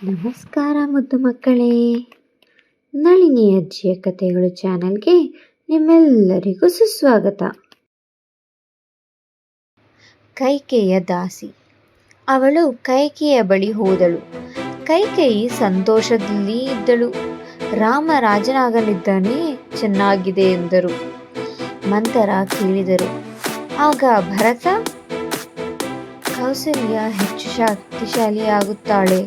ನಮಸ್ಕಾರ ಮುದ್ದು ಮಕ್ಕಳೇ, ನಳಿನಿ ಅಜ್ಜಿಯ ಕಥೆಗಳು ಚಾನೆಲ್ಗೆ ನಿಮ್ಮೆಲ್ಲರಿಗೂ ಸುಸ್ವಾಗತ. ಕೈಕೇಯಿಯ ದಾಸಿ. ಅವಳು ಕೈಕೇಯಿಯ ಬಳಿ ಹೋದಳು. ಕೈಕೇಯಿ ಸಂತೋಷದಲ್ಲಿ ಇದ್ದಳು. ರಾಮ ರಾಜನಾಗಲಿದ್ದಾನೆ, ಚೆನ್ನಾಗಿದೆ ಎಂದರು. ಮಂಥರ ಕೇಳಿದರು. ಆಗ ಭರತ, ಕೌಸಲ್ಯ ಹೆಚ್ಚು ಶಕ್ತಿಶಾಲಿಯಾಗುತ್ತಾಳೆ.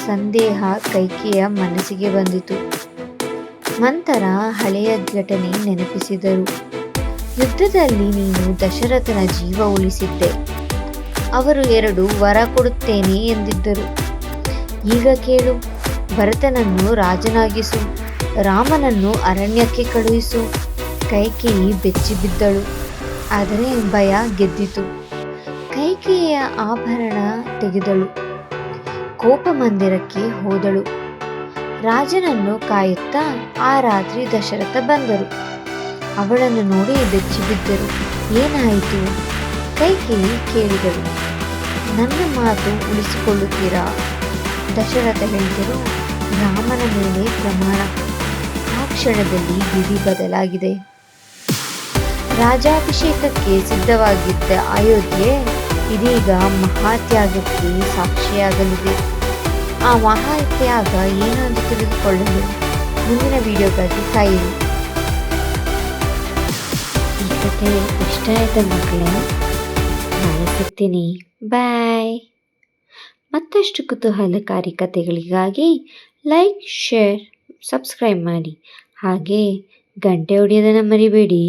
ಸಂದೇಹ ಕೈಕೇಯಿಯ ಮನಸ್ಸಿಗೆ ಬಂದಿತು. ಮಂಥರ ಹಳೆಯ ಘಟನೆ ನೆನಪಿಸಿದರು. ಯುದ್ಧದಲ್ಲಿ ನೀನು ದಶರಥನ ಜೀವ ಉಳಿಸಿದ್ದೆ. ಅವರು 2 ವರ ಕೊಡುತ್ತೇನೆ ಎಂದಿದ್ದರು. ಈಗ ಕೇಳು, ಭರತನನ್ನು ರಾಜನಾಗಿಸು, ರಾಮನನ್ನು ಅರಣ್ಯಕ್ಕೆ ಕಳುಹಿಸು. ಕೈಕೇಯಿ ಬೆಚ್ಚಿಬಿದ್ದಳು. ಆದರೆ ಭಯ ಗೆದ್ದಿತು. ಕೈಕೇಯಿಯ ಆಭರಣ ತೆಗೆದಳು. ಕೋಪ ಮಂದಿರಕ್ಕೆ ಹೋದಳು. ರಾಜನನ್ನು ಕಾಯುತ್ತಾ ಆ ರಾತ್ರಿ ದಶರಥ ಬಂದರು. ಅವಳನ್ನು ನೋಡಿ ಬೆಚ್ಚಿಬಿದ್ದರು. ಏನಾಯಿತು? ಕೈಕೇಯಿ ಕೇಳಿದಳು. ನನ್ನ ಮಾತು ಉಳಿಸಿಕೊಳ್ಳುತ್ತೀರಾ? ದಶರಥ ಹೇಳಿದರು. ರಾಮನ ಮೇಲೆ ಪ್ರಮಾಣ. ಆ ಕ್ಷಣದಲ್ಲಿ ವಿಧಿ ಬದಲಾಗಿದೆ. ರಾಜಾಭಿಷೇಕಕ್ಕೆ ಸಿದ್ಧವಾಗಿದ್ದ ಅಯೋಧ್ಯೆ ಇದೀಗ ಮಹಾತ್ಯಾಗಕ್ಕೆ ಸಾಕ್ಷಿಯಾಗಲಿದೆ. ಆ ಮಹಾತ್ಯಾಗ ಏನು ಎಂದು ತಿಳಿದುಕೊಳ್ಳಲು ಮುಂದಿನ ವಿಡಿಯೋಗಾಗಿ ಕಾಯಿರಿ. ಈ ಕಥೆ ಇಷ್ಟ ಆಯ್ತಾ ಮಕ್ಕಳೇ? ನಾನು ಸಿಗ್ತೀನಿ. ಬಾಯ್. ಮತ್ತಷ್ಟು ಕುತೂಹಲಕಾರಿ ಕಥೆಗಳಿಗಾಗಿ ಲೈಕ್, ಶೇರ್, ಸಬ್ಸ್ಕ್ರೈಬ್ ಮಾಡಿ. ಹಾಗೆ ಗಂಟೆ ಹೊಡೆಯೋದನ್ನು ಮರಿಬೇಡಿ.